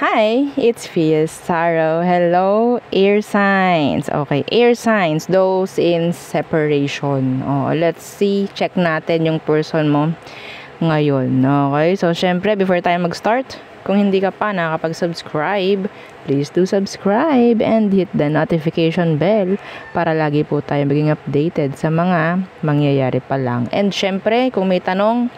Hi, it's Fiestaro. Hello, air signs. Okay, air signs, those in separation. Oh, let's see, check natin yung person mo ngayon. Okay, so syempre, before tayo mag-start, kung hindi ka pa nakakapag-subscribe, please do subscribe and hit the notification bell para lagi po tayo maging updated sa mga mangyayari pa lang. And syempre, kung may tanong,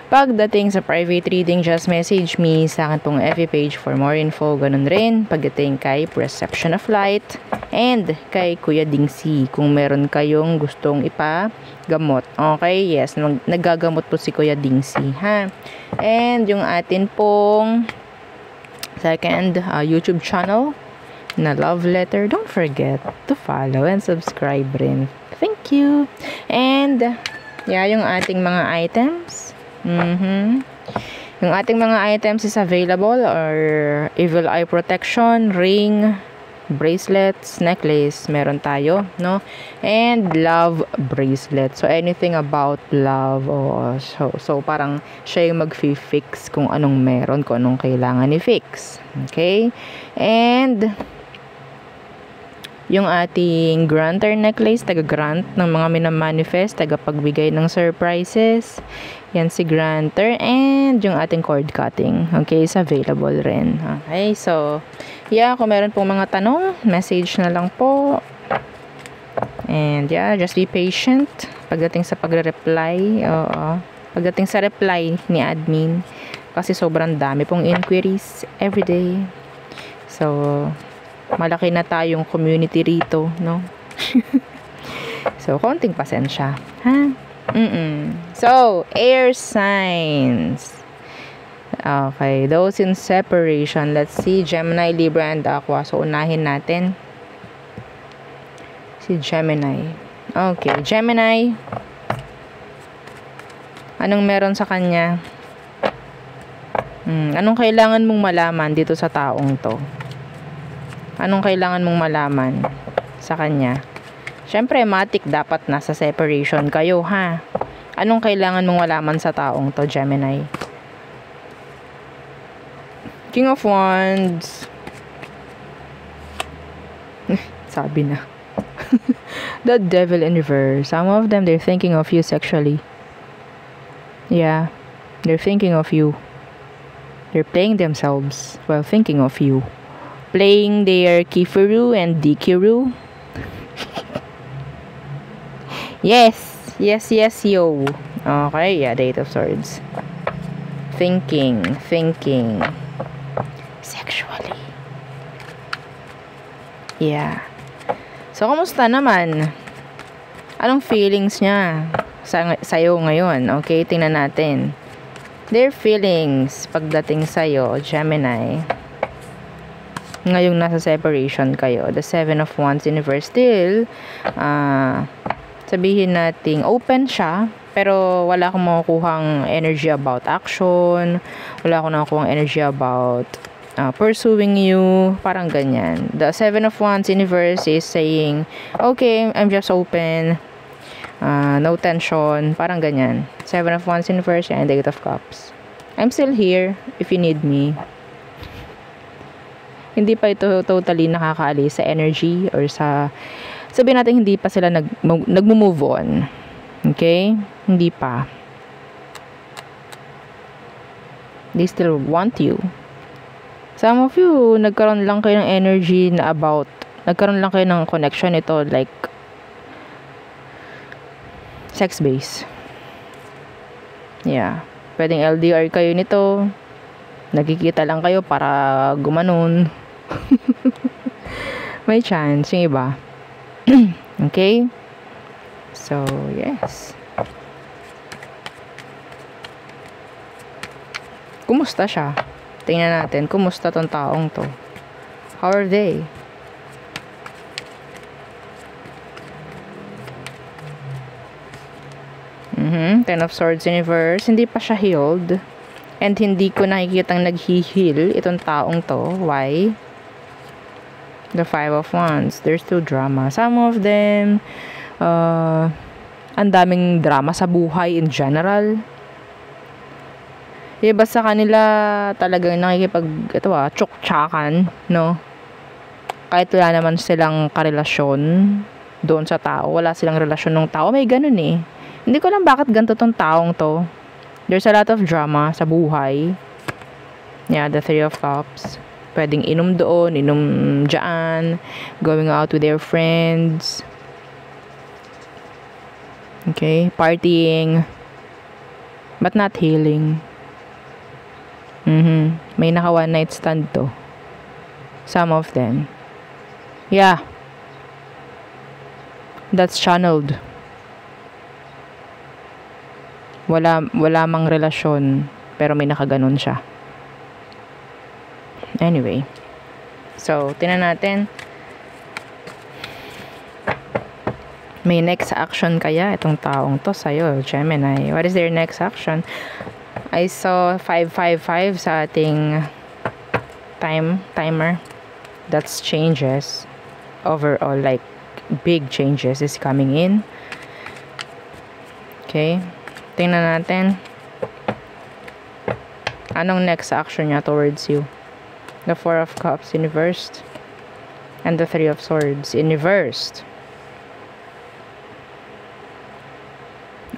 pagdating sa private reading, just message me sa akin pong FB page for more info. Ganun rin pagdating kay Perception of Light and kay Kuya Dingsi kung meron kayong gustong ipagamot. Okay, yes, naggagamot po si Kuya Dingsi, ha? And yung atin pong second YouTube channel na Love Letter, don't forget to follow and subscribe rin. Thank you. And yeah, yung ating mga items, yung ating mga items is available or evil eye protection, ring, bracelets, necklace, meron tayo, no? And love bracelet. So anything about love, so parang siya yung mag-fix kung anong meron, kung anong kailangan i-fix. Okay? And yung ating granter necklace, taga-grant ng mga minamanifest, taga-pagbigay ng surprises. Yan si granter. And yung ating cord cutting, okay, is available rin. Okay, so yeah, kung meron pong mga tanong, message na lang po. And yeah, just be patient pagdating sa pagre-reply. Pagdating sa reply ni admin, kasi sobrang dami pong inquiries everyday. So malaki na tayong community rito, no? So, konting pasensya, ha? So, air signs. Okay, those in separation. Let's see, Gemini, Libra, and Aqua. So, unahin natin si Gemini. Okay, Gemini. Anong meron sa kanya? Anong kailangan mong malaman dito sa taong to? Anong kailangan mong malaman sa kanya? Siyempre, matik dapat nasa separation kayo, ha? Anong kailangan mong malaman sa taong to, Gemini? King of Wands. Sabi na. The Devil in reverse. Some of them, they're thinking of you sexually. Yeah. They're thinking of you. They're playing themselves while thinking of you. Playing their Kifuru and Dikiru. Yes, yo. Okay, yeah, Eight of Swords. Thinking. Sexually. Yeah. So, kamusta naman? Anong feelings niya sa'yo ngayon? Okay, tingnan natin. Their feelings pagdating sa'yo, Gemini. Ngayong nasa separation kayo, the Seven of Wands in reverse, still sabihin nating open siya, pero wala akong makukuhang energy about action, wala akong nakukuhang energy about pursuing you, parang ganyan. The Seven of Wands in reverse is saying, okay, I'm just open, no tension, parang ganyan. Seven of Wands in reverse, and the Eight of Cups. I'm still here if you need me. Hindi pa ito totally nakakaalis sa energy or sa, sabihin natin, hindi pa sila nag-move on. Okay? Hindi pa. They still want you. Some of you, nagkaroon lang kayo ng energy na nagkaroon lang kayo ng connection ito, like sex base. Yeah. Pwedeng LDR kayo nito. Nagkikita lang kayo para gumanon. May chance yung iba. Okay? So, yes. Kumusta siya? Tingnan natin, kumusta tong taong to? How are they? Ten of Swords in reverse. Hindi pa siya healed. And hindi ko nakikitang nag-heal itong taong to. Why? The Five of Wands. There's still drama. Some of them, ang daming drama sa buhay in general. Iba sa kanila talagang tsuktsakan, no? Kahit wala naman silang karelasyon doon sa tao. Wala silang relasyon ng tao. May ganun eh. Hindi ko lang bakit ganito tong taong to. There's a lot of drama sa buhay. Yeah, the Three of Cups. Pwedeng inom doon, inom dyan, going out with their friends. Okay, partying. But not healing. May naka one night stand to. Some of them. Yeah. That's channeled. Wala mang relasyon, pero may nakaganon siya. Anyway. So, tingnan natin. May next action kaya itong taong to sa'yo, Gemini. What is their next action? I saw 555 sa ating timer. That's changes. Overall, like, big changes is coming in. Okay. Tingnan natin. Anong next action niya towards you? The Four of Cups in reversed. And the Three of Swords in reversed.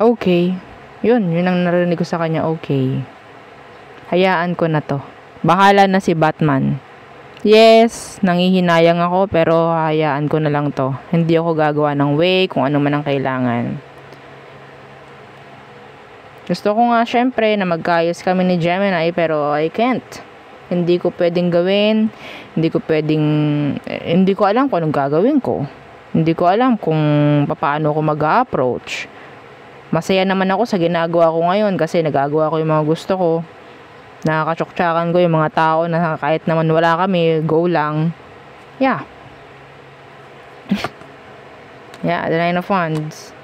Okay. Yun ang narinig ko sa kanya. Okay. Hayaan ko na to. Bahala na si Batman. Yes, nangihinayang ako pero hayaan ko na lang to. Hindi ako gagawa ng way kung ano man ang kailangan. Gusto ko nga syempre na magkaayos kami ni Gemini pero I can't. Hindi ko pwedeng gawin. Hindi ko alam kung anong gagawin ko. Hindi ko alam kung paano ko mag-approach. Masaya naman ako sa ginagawa ko ngayon kasi nagagawa ko yung mga gusto ko. Nakakatsok-tsakan ko yung mga tao na kahit naman wala kami, go lang. Yeah. Yeah, the Nine of Wands.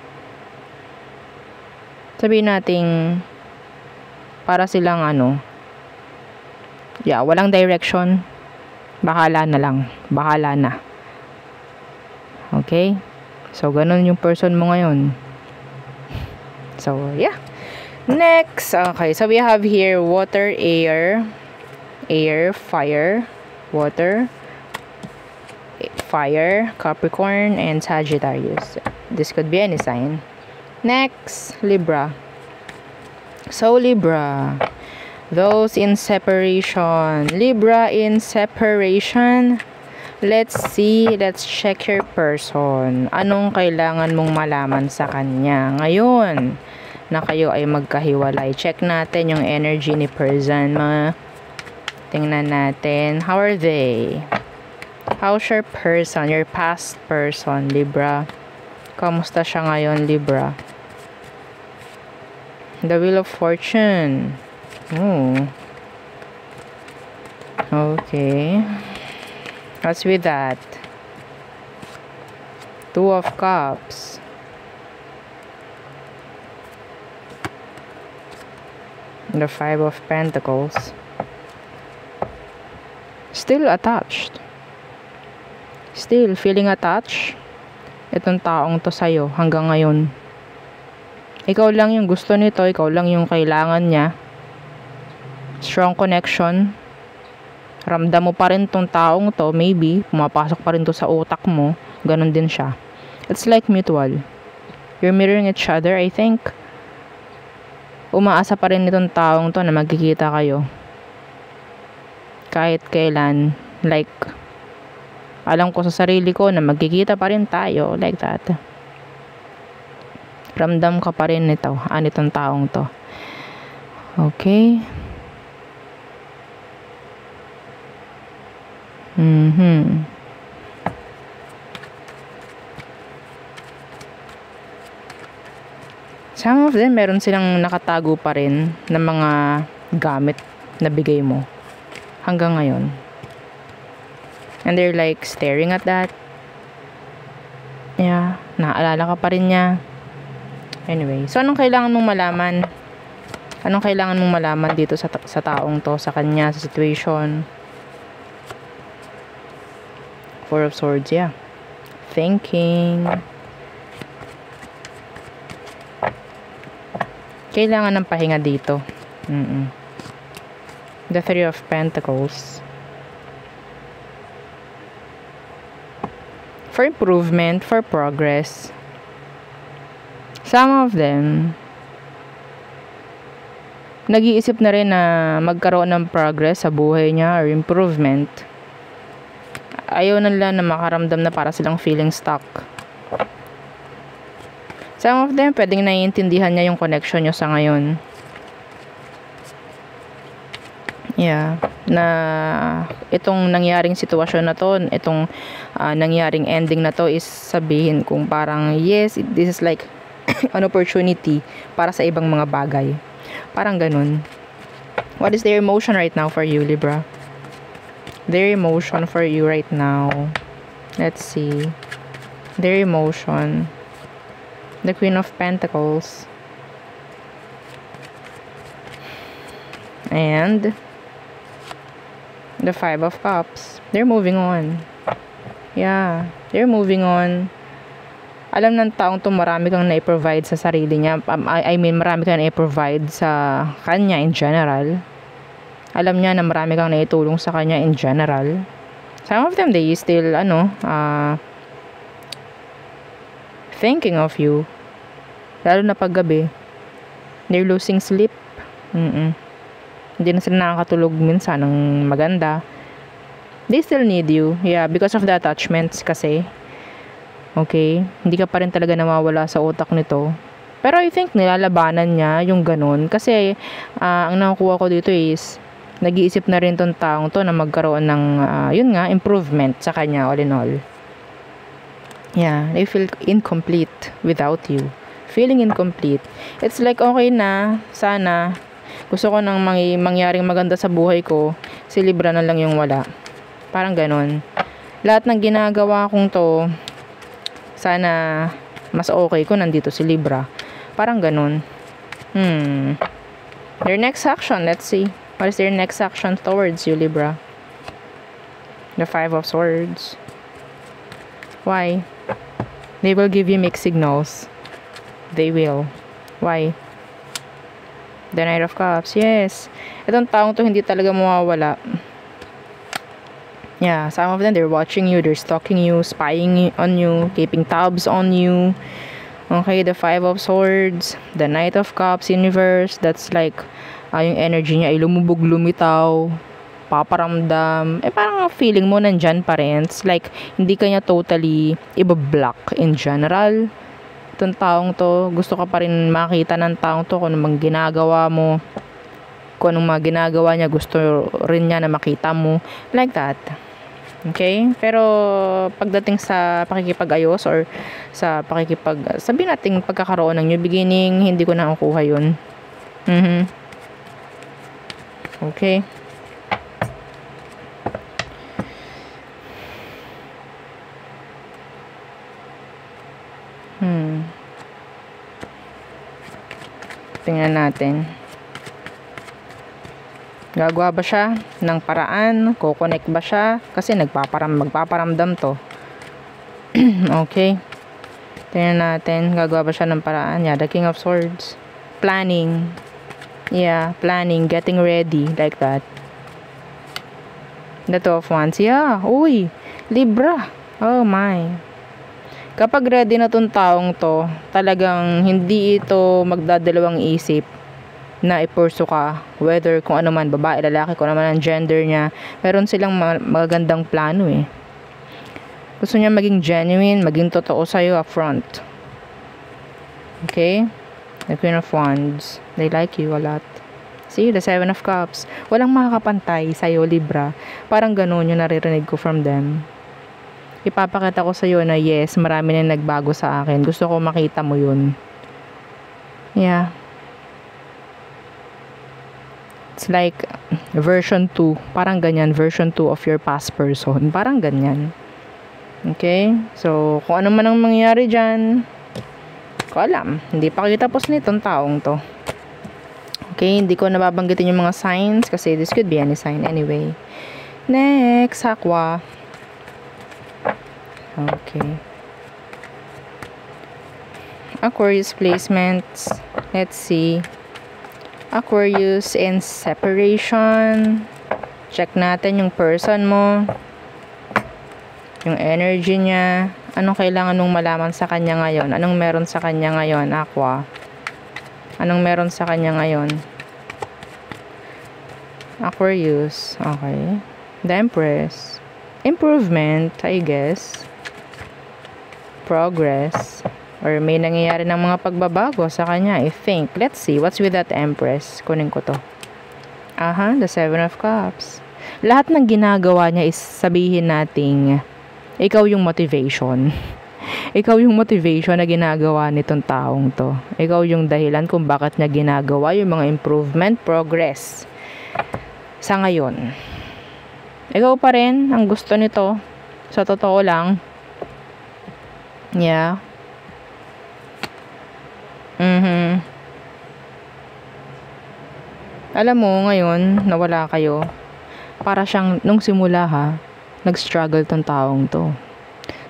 Sabihin nating para silang walang direction. Bahala na lang. Bahala na. Okay? So, ganun yung person mo ngayon. So, yeah. Next, okay. So, we have here water, air, fire, water, fire, Capricorn, and Sagittarius. This could be any sign. Next, Libra. So, Libra. Those in separation. Libra in separation. Let's see. Let's check your person. Anong kailangan mong malaman sa kanya ngayon na kayo ay magkahiwalay? Check natin yung energy ni person. Tingnan natin. How are they? How's your person? Your past person, Libra. Kamusta siya ngayon, Libra? The Wheel of Fortune. Oh. Okay. What's with that? Two of Cups. The Five of Pentacles. Still attached. Still feeling attached. Itong taong to sa'yo hanggang ngayon. Ikaw lang yung gusto nito. Ikaw lang yung kailangan niya. Strong connection. Ramdam mo pa rin tong taong to. Maybe, pumapasok pa rin to sa utak mo. Ganon din siya. It's like mutual. You're mirroring each other, I think. Umaasa pa rin itong taong to na magkikita kayo. Kahit kailan. Like, alam ko sa sarili ko na magkikita pa rin tayo. Like that. Ramdam ka pa rin nito. Itong taong to. Okay. Some of them, meron silang nakatago pa rin ng mga gamit na bigay mo hanggang ngayon. And they're like staring at that. Yeah, naalala ka pa rin niya. Anyway, so anong kailangan mong malaman? Anong kailangan mong malaman dito sa taong to, sa kanya, sa situation? Four of Swords, yeah. Thinking. Kailangan ng pahinga dito. The Three of Pentacles. For improvement, for progress. Some of them, nag-iisip na rin na magkaroon ng progress sa buhay niya or improvement. Ayaw na nila na makaramdam na para silang feeling stuck. Some of them, pwedeng naiintindihan niya yung connection niyo sa ngayon. Yeah, na itong nangyaring sitwasyon na to, itong nangyaring ending na to is sabihin kung parang yes, this is like an opportunity para sa ibang mga bagay. Parang ganun. What is their emotion right now for you, Libra? Their emotion for you right now. Let's see. Their emotion. The Queen of Pentacles. And the Five of Cups. They're moving on. Yeah, they're moving on. Alam ng taong to, marami kang na-provide sa sarili niya. I mean, marami kang na-provide sa kanya in general. Alam niya na marami kang naitulong sa kanya in general. Some of them, they still, thinking of you. Lalo na paggabi. They're losing sleep. Hindi na sila nakakatulog minsan ng maganda. They still need you. Yeah, because of the attachments kasi. Okay? Hindi ka pa rin talaga nawawala sa utak nito. Pero I think nilalabanan niya yung ganun. Kasi ang nakukuha ko dito is nag-iisip na rin tong taong to na magkaroon ng yun nga, improvement sa kanya all in all. Yeah, they feel incomplete without you. Feeling incomplete. It's like okay na, sana gusto ko nang mangyaring maganda sa buhay ko, si Libra na lang yung wala. Parang ganon. Lahat ng ginagawa kong to, sana mas okay ko nandito si Libra. Parang ganon. Their next action, let's see. What is their next action towards you, Libra? The Five of Swords. Why? They will give you mixed signals. They will. Why? The Knight of Cups. Yes. Itong taong to hindi talaga mawawala. Yeah, some of them, they're watching you, they're stalking you, spying on you, keeping tabs on you. Okay, the Five of Swords, the Knight of Cups, Universe, that's like, yung energy niya ay lumubog, lumitaw, paparamdam. Parang feeling mo nandyan pa rin. It's like, hindi ka niya totally ibablock in general. Itong taong to, gusto ka pa rin makita ng taong to kung anong ginagawa mo, kung anong mga ginagawa niya, gusto rin niya na makita mo, like that. Okay? Pero pagdating sa pakikipag-ayos or sa sabihin natin pagkakaroon ng new beginning, hindi ko na nakukuha yun. Okay? Tingnan natin. Gagawa ba siya ng paraan? Kukonect ba siya? Kasi magpaparamdam to. Okay. Tingnan natin. Gagawa ba siya ng paraan? Yeah, the King of Swords. Planning. Yeah, planning. Getting ready. Like that. The Two of Wands. Yeah. Uy. Libra. Oh my. Kapag ready na tong taong to, talagang hindi ito magdadalawang isip na ipursu ka, whether kung ano man, babae, lalaki, kung ano man ang gender niya. Meron silang magagandang plano eh. Gusto niya maging genuine, maging totoo sa'yo upfront. Okay? The Queen of Wands. They like you a lot. See, the Seven of Cups. Walang makakapantay sa'yo, Libra. Parang ganun yung naririnig ko from them. Ipapakita ko sa'yo na yes, marami na nagbago sa akin. Gusto ko makita mo yun. Yeah. It's like version 2. Parang ganyan. Version 2 of your past person. Parang ganyan. Okay? So, kung ano man ang mangyari dyan, ko alam. Hindi pa kita tapos nitong taong to. Okay? Hindi ko nababanggitin yung mga signs kasi this could be any sign anyway. Next, Aqua. Okay. Aquarius placements. Let's see. Aquarius in separation. Check natin yung person mo. Yung energy niya. Anong kailangan mong malaman sa kanya ngayon? Anong meron sa kanya ngayon, Aqua? Anong meron sa kanya ngayon? Aquarius. Okay. The Empress. Improvement, I guess. Progress. Or may nangyayari ng mga pagbabago sa kanya, I think. Let's see. What's with that Empress? Kunin ko to. Aha, the Seven of Cups. Lahat ng ginagawa niya is sabihin nating ikaw yung motivation. Ikaw yung motivation na ginagawa nitong taong to. Ikaw yung dahilan kung bakit niya ginagawa yung mga improvement, progress. Sa ngayon. Ikaw pa rin ang gusto nito. Sa totoo lang. Yeah. Alam mo, ngayon, nawala kayo. Para siyang, nung simula nag-struggle tong taong to.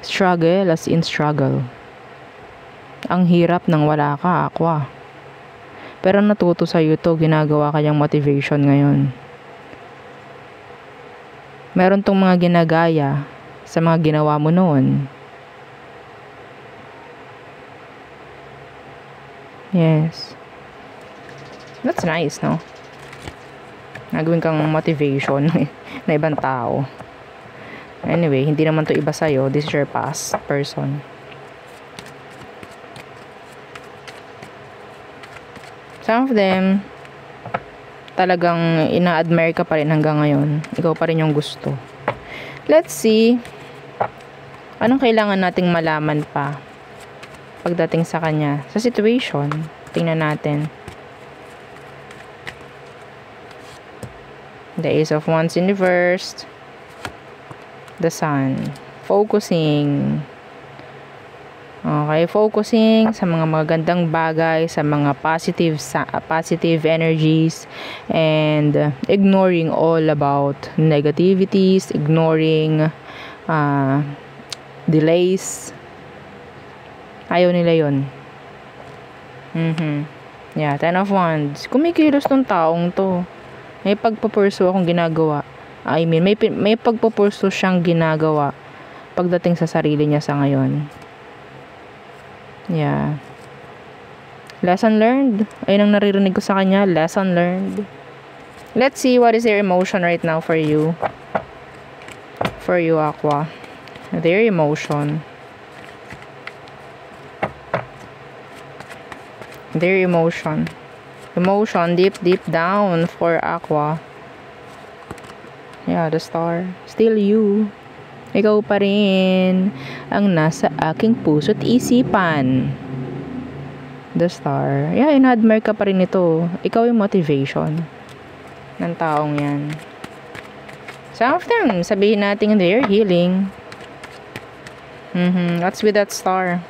Struggle as in struggle. Ang hirap nang wala ka, Aqua. Pero natuto sa'yo to, ginagawa kayang motivation ngayon. Meron tong mga ginagaya sa mga ginawa mo noon. Yes. That's nice, no? Nagawin kang motivation na ibang tao. Anyway, hindi naman to iba sa'yo. This is your past person. Some of them, talagang ina-admire ka pa rin hanggang ngayon. Ikaw pa rin yung gusto. Let's see. Anong kailangan nating malaman pa pagdating sa kanya? Sa situation. Tingnan natin. The Ace of Wands in reversed. The Sun. Focusing. Okay, focusing sa mga magandang bagay, sa mga positive energies, and ignoring all about negativities, ignoring delays. Ayaw nila yun. Yeah, Ten of Wands. Kumikilos tong taong to. May pagpapurso akong ginagawa. I mean, may pagpapurso siyang ginagawa pagdating sa sarili niya sa ngayon. Yeah. Lesson learned. Ayun ang naririnig ko sa kanya. Lesson learned. Let's see what is their emotion right now for you. For you, Aqua. Their emotion. Their emotion. Emotion deep down for Aqua. Yeah, the Star. Still you. Ikaw pa rin ang nasa aking puso't isipan. The Star. Yeah, ina-admire ka pa rin ito. Ikaw yung motivation ng taong yan. Some of them, sabihin natin they're healing. What's with that Star?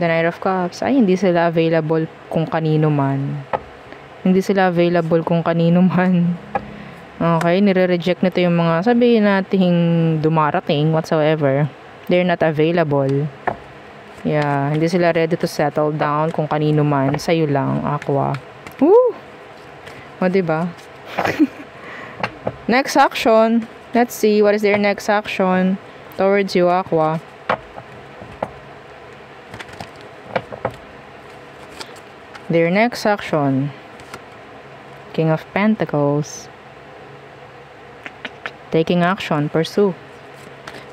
The Knight of Cups. Ay, hindi sila available kung kanino man. Hindi sila available kung kanino man. Okay, nire-reject nito yung mga sabihin nating dumarating whatsoever. They're not available. Yeah, hindi sila ready to settle down kung kanino man. Sa'yo lang, Aqua. Woo! O, diba? Next action. Let's see, what is their next action towards you, Aqua? Their next action. King of Pentacles. Taking action, pursue.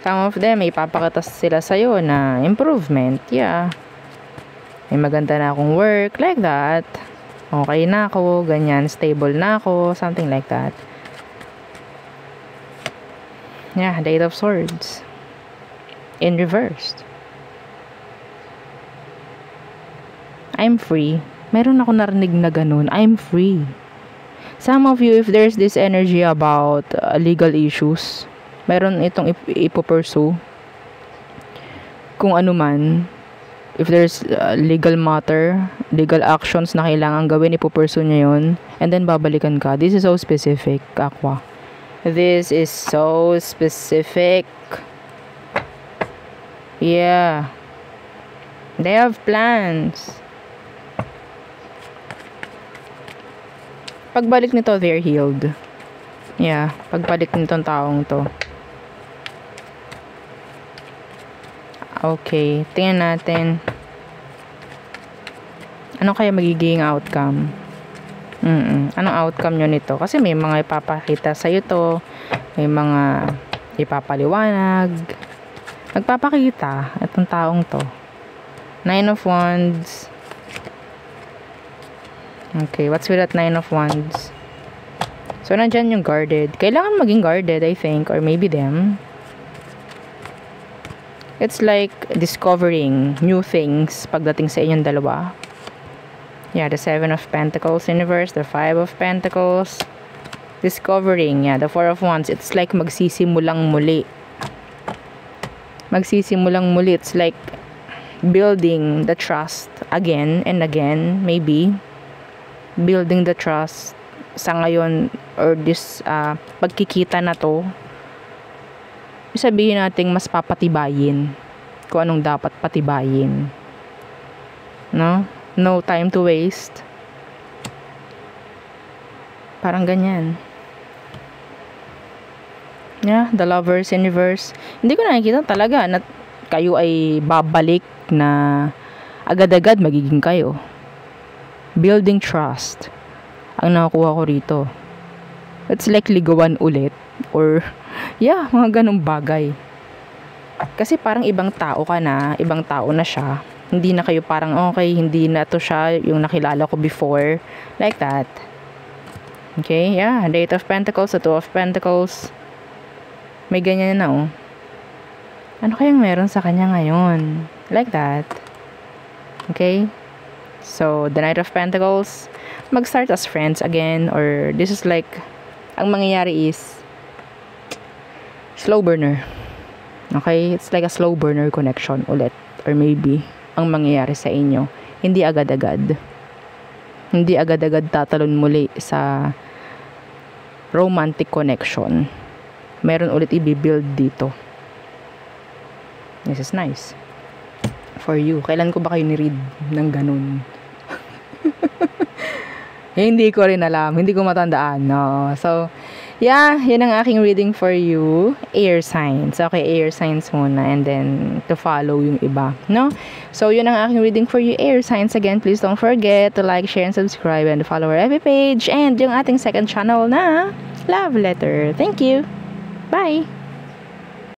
Some of them, ipapakita sila sa'yo na improvement. Yeah. May maganda na akong work, like that. Okay na ako, ganyan, stable na ako, something like that. Yeah, the Eight of Swords. In reversed. I'm free. Meron ako narinig na ganun. I'm free. Some of you, if there's this energy about legal issues, meron itong ipopursue. Kung ano man, if there's legal matter, legal actions na kailangan gawin, ipopursue niya yun. And then babalikan ka. This is so specific, Aqua. This is so specific. Yeah. They have plans. pagbalik nito, they're healed. Yeah, pagbalik nitong taong to. Okay, tingnan natin. Ano kaya magiging outcome? Anong outcome nyo nito? Kasi may mga ipapakita sa'yo to. May mga ipapaliwanag. Magpapakita itong taong to. 9 of Wands. Okay, what's with that 9 of Wands? So, nandyan yung guarded. Kailangan maging guarded, I think. Or maybe them. It's like discovering new things pagdating sa inyong dalawa. Yeah, the 7 of Pentacles in reverse, the 5 of Pentacles. Discovering, yeah, the 4 of Wands. It's like magsisimulang muli. Magsisimulang muli. It's like building the trust again and again, maybe. Building the trust sa ngayon or this pagkikita na to. Sabihin natin mas papatibayin kung anong dapat patibayin. No? No time to waste. Parang ganyan. Yeah, the Lovers in reverse. Hindi ko nakikita talaga na kayo ay babalik na agad-agad magiging kayo. Building trust. Ang nakakuha ko rito. It's like ligawan ulit. Or, yeah, mga ganong bagay. Kasi parang ibang tao ka na, ibang tao na siya. Hindi na kayo parang, okay, hindi na to siya yung nakilala ko before. Like that. Okay, yeah. The 8 of Pentacles, the 2 of Pentacles. May ganyan na, oh. Ano kayang meron sa kanya ngayon? Like that. Okay? So, the Knight of Pentacles, mag-start as friends again. Or, this is like, ang mangyayari is, slow burner. Okay? It's like a slow burner connection ulit. Or maybe, ang mangyayari sa inyo. Hindi agad-agad. Hindi agad-agad tatalon muli sa romantic connection. Meron ulit i-build dito. This is nice. For you. Kailan ko ba kayo ni-read ng ganun? Hindi ko rin alam. Hindi ko matandaan. No? So, yeah, yun ang aking reading for you. Air signs. Okay, air signs muna. And then, to follow yung iba. No? So, yun ang aking reading for you. Air signs. Again, please don't forget to like, share, and subscribe. And follow our FB page. And yung ating second channel na Love Letter. Thank you. Bye!